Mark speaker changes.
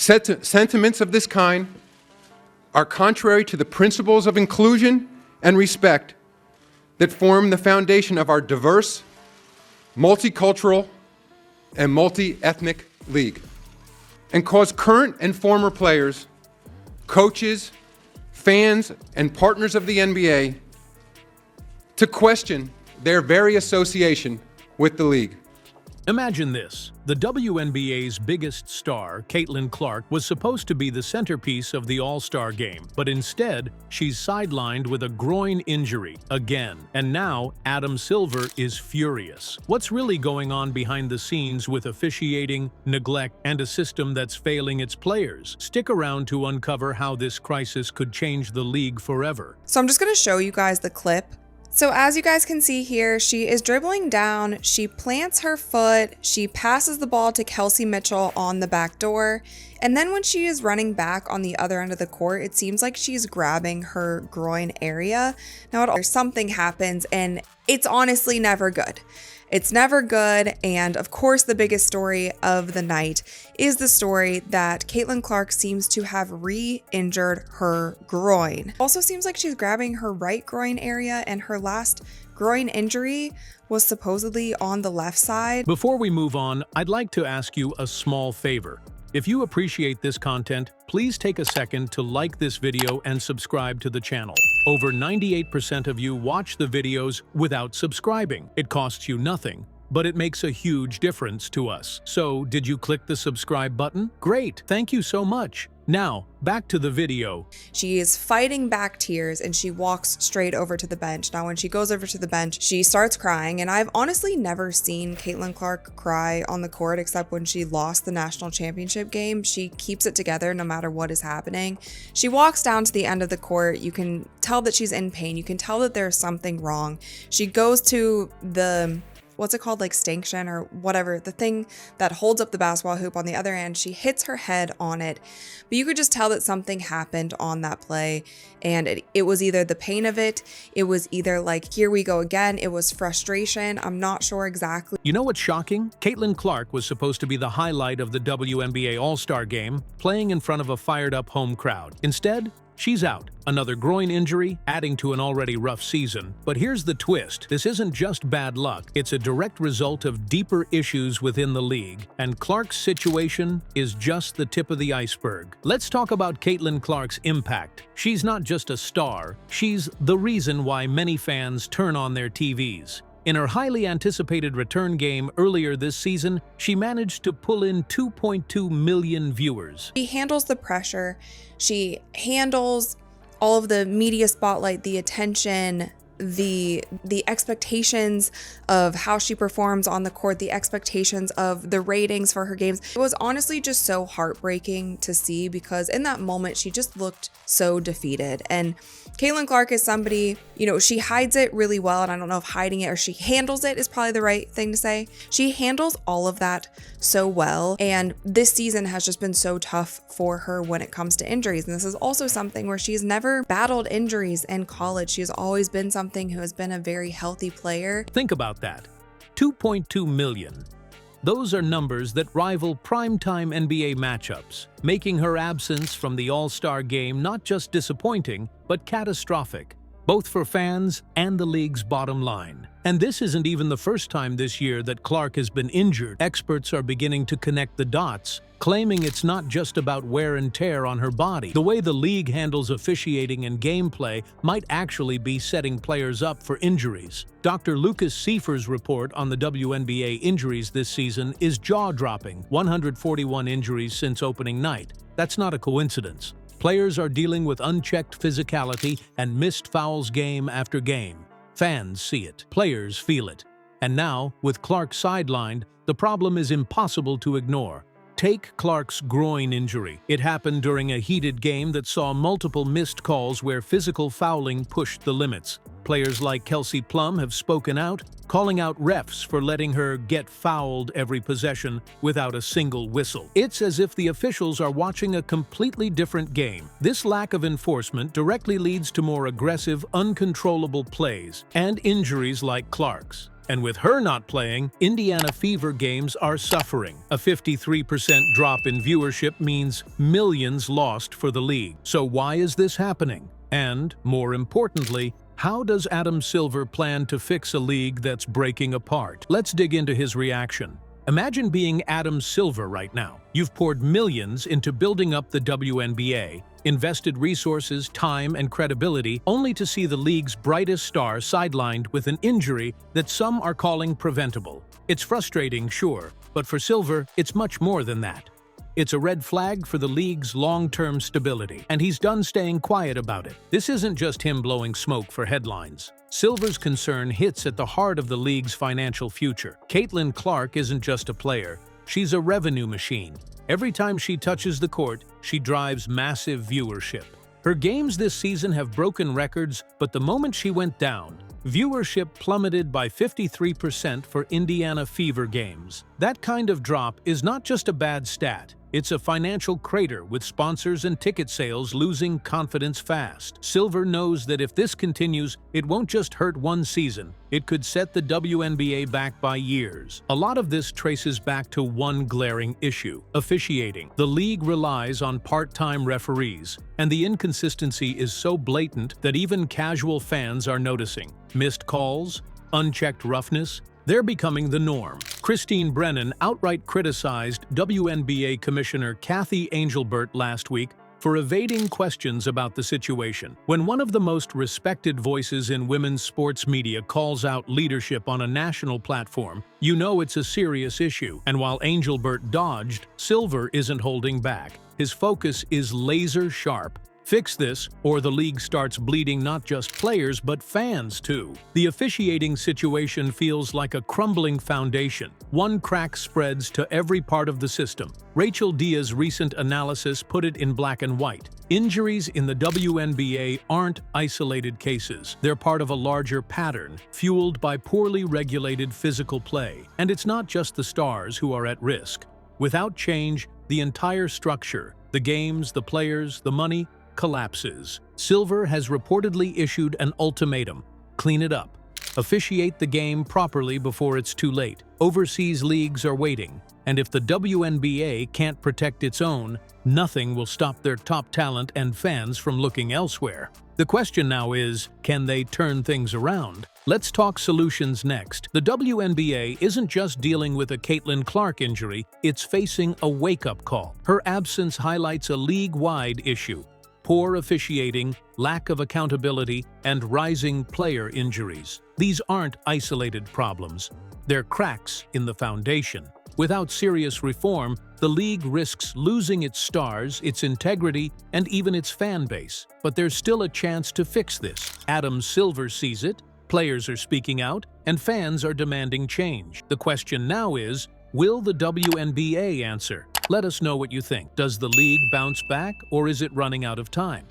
Speaker 1: Sentiments of this kind are contrary to the principles of inclusion and respect that form the foundation of our diverse, multicultural, and multi-ethnic league, and cause current and former players, coaches, fans, and partners of the NBA to question their very association with the league.
Speaker 2: Imagine this. The WNBA's biggest star, Caitlin Clark, was supposed to be the centerpiece of the All-Star game, but instead, she's sidelined with a groin injury again. And now, Adam Silver is furious. What's really going on behind the scenes with officiating, neglect, and a system that's failing its players? Stick around to uncover how this crisis could change the league forever.
Speaker 3: So I'm just going to show you guys the clip. So as you guys can see here, she is dribbling down, she plants her foot, she passes the ball to Kelsey Mitchell on the back door, and then when she is running back on the other end of the court, it seems like she's grabbing her groin area. Now something happens and it's honestly never good. It's never good, and of course the biggest story of the night is the story that Caitlin Clark seems to have re-injured her groin. Also seems like she's grabbing her right groin area, and her last groin injury was supposedly on the left side.
Speaker 2: Before we move on, I'd like to ask you a small favor. If you appreciate this content, please take a second to like this video and subscribe to the channel. Over 98% of you watch the videos without subscribing. It costs you nothing, but it makes a huge difference to us. So, did you click the subscribe button? Great, thank you so much. Now, back to the video.
Speaker 3: She is fighting back tears and she walks straight over to the bench. Now, when she goes over to the bench, she starts crying, and I've honestly never seen Caitlin Clark cry on the court except when she lost the national championship game. She keeps it together no matter what is happening. She walks down to the end of the court. You can tell that she's in pain. You can tell that there's something wrong. She goes to the what's it called, like stanchion or whatever, the thing that holds up the basketball hoop on the other end. She hits her head on it, but you could just tell that something happened on that play, and it was either the pain of it, it was either like, here we go again, it was frustration. I'm not sure exactly.
Speaker 2: You know what's shocking? Caitlin Clark was supposed to be the highlight of the WNBA All-Star game, playing in front of a fired-up home crowd. Instead, she's out. Another groin injury, adding to an already rough season. But here's the twist. This isn't just bad luck. It's a direct result of deeper issues within the league. And Clark's situation is just the tip of the iceberg. Let's talk about Caitlin Clark's impact. She's not just a star. She's the reason why many fans turn on their TVs. In her highly anticipated return game earlier this season, she managed to pull in 2.2 million viewers.
Speaker 3: She handles the pressure. She handles all of the media spotlight, the attention, the expectations of how she performs on the court, the expectations of the ratings for her games. It was honestly just so heartbreaking to see, because in that moment she just looked so defeated. And Caitlin Clark is somebody, you know, she hides it really well, and I don't know if hiding it or she handles it is probably the right thing to say. She handles all of that so well, and this season has just been so tough for her when it comes to injuries. And this is also something where she's never battled injuries in college. She's always been something who has been a very healthy player.
Speaker 2: Think about that. 2.2 million. Those are numbers that rival primetime NBA matchups, making her absence from the All-Star game not just disappointing, but catastrophic, both for fans and the league's bottom line. And this isn't even the first time this year that Clark has been injured. Experts are beginning to connect the dots, claiming it's not just about wear and tear on her body. The way the league handles officiating and gameplay might actually be setting players up for injuries. Dr. Lucas Seifer's report on the WNBA injuries this season is jaw-dropping. 141 injuries since opening night. That's not a coincidence. Players are dealing with unchecked physicality and missed fouls game after game. Fans see it. Players feel it. And now, with Clark sidelined, the problem is impossible to ignore. Take Clark's groin injury. It happened during a heated game that saw multiple missed calls where physical fouling pushed the limits. Players like Kelsey Plum have spoken out, calling out refs for letting her get fouled every possession without a single whistle. It's as if the officials are watching a completely different game. This lack of enforcement directly leads to more aggressive, uncontrollable plays and injuries like Clark's. And with her not playing, Indiana Fever games are suffering. A 53% drop in viewership means millions lost for the league. So why is this happening? And, more importantly, how does Adam Silver plan to fix a league that's breaking apart? Let's dig into his reaction. Imagine being Adam Silver right now. You've poured millions into building up the WNBA, invested resources, time, and credibility, only to see the league's brightest star sidelined with an injury that some are calling preventable. It's frustrating, sure, but for Silver, it's much more than that. It's a red flag for the league's long-term stability, and he's done staying quiet about it. This isn't just him blowing smoke for headlines. Silver's concern hits at the heart of the league's financial future. Caitlin Clark isn't just a player, she's a revenue machine. Every time she touches the court, she drives massive viewership. Her games this season have broken records, but the moment she went down, viewership plummeted by 53% for Indiana Fever games. That kind of drop is not just a bad stat. It's a financial crater with sponsors and ticket sales losing confidence fast. Silver knows that if this continues, it won't just hurt one season. It could set the WNBA back by years. A lot of this traces back to one glaring issue: officiating. The league relies on part-time referees, and the inconsistency is so blatant that even casual fans are noticing. Missed calls, unchecked roughness, they're becoming the norm. Christine Brennan outright criticized WNBA Commissioner Kathy Angelbert last week for evading questions about the situation. When one of the most respected voices in women's sports media calls out leadership on a national platform, you know it's a serious issue. And while Angelbert dodged, Silver isn't holding back. His focus is laser sharp. Fix this, or the league starts bleeding not just players but fans too. The officiating situation feels like a crumbling foundation. One crack spreads to every part of the system. Rachel Diaz's recent analysis put it in black and white. Injuries in the WNBA aren't isolated cases. They're part of a larger pattern, fueled by poorly regulated physical play. And it's not just the stars who are at risk. Without change, the entire structure, the games, the players, the money, collapses. Silver has reportedly issued an ultimatum: clean it up. Officiate the game properly before it's too late. Overseas leagues are waiting, and if the WNBA can't protect its own, nothing will stop their top talent and fans from looking elsewhere. The question now is, can they turn things around? Let's talk solutions next. The WNBA isn't just dealing with a Caitlin Clark injury, it's facing a wake-up call. Her absence highlights a league-wide issue: poor officiating, lack of accountability, and rising player injuries. These aren't isolated problems. They're cracks in the foundation. Without serious reform, the league risks losing its stars, its integrity, and even its fan base. But there's still a chance to fix this. Adam Silver sees it, players are speaking out, and fans are demanding change. The question now is, will the WNBA answer? Let us know what you think. Does the league bounce back, or is it running out of time?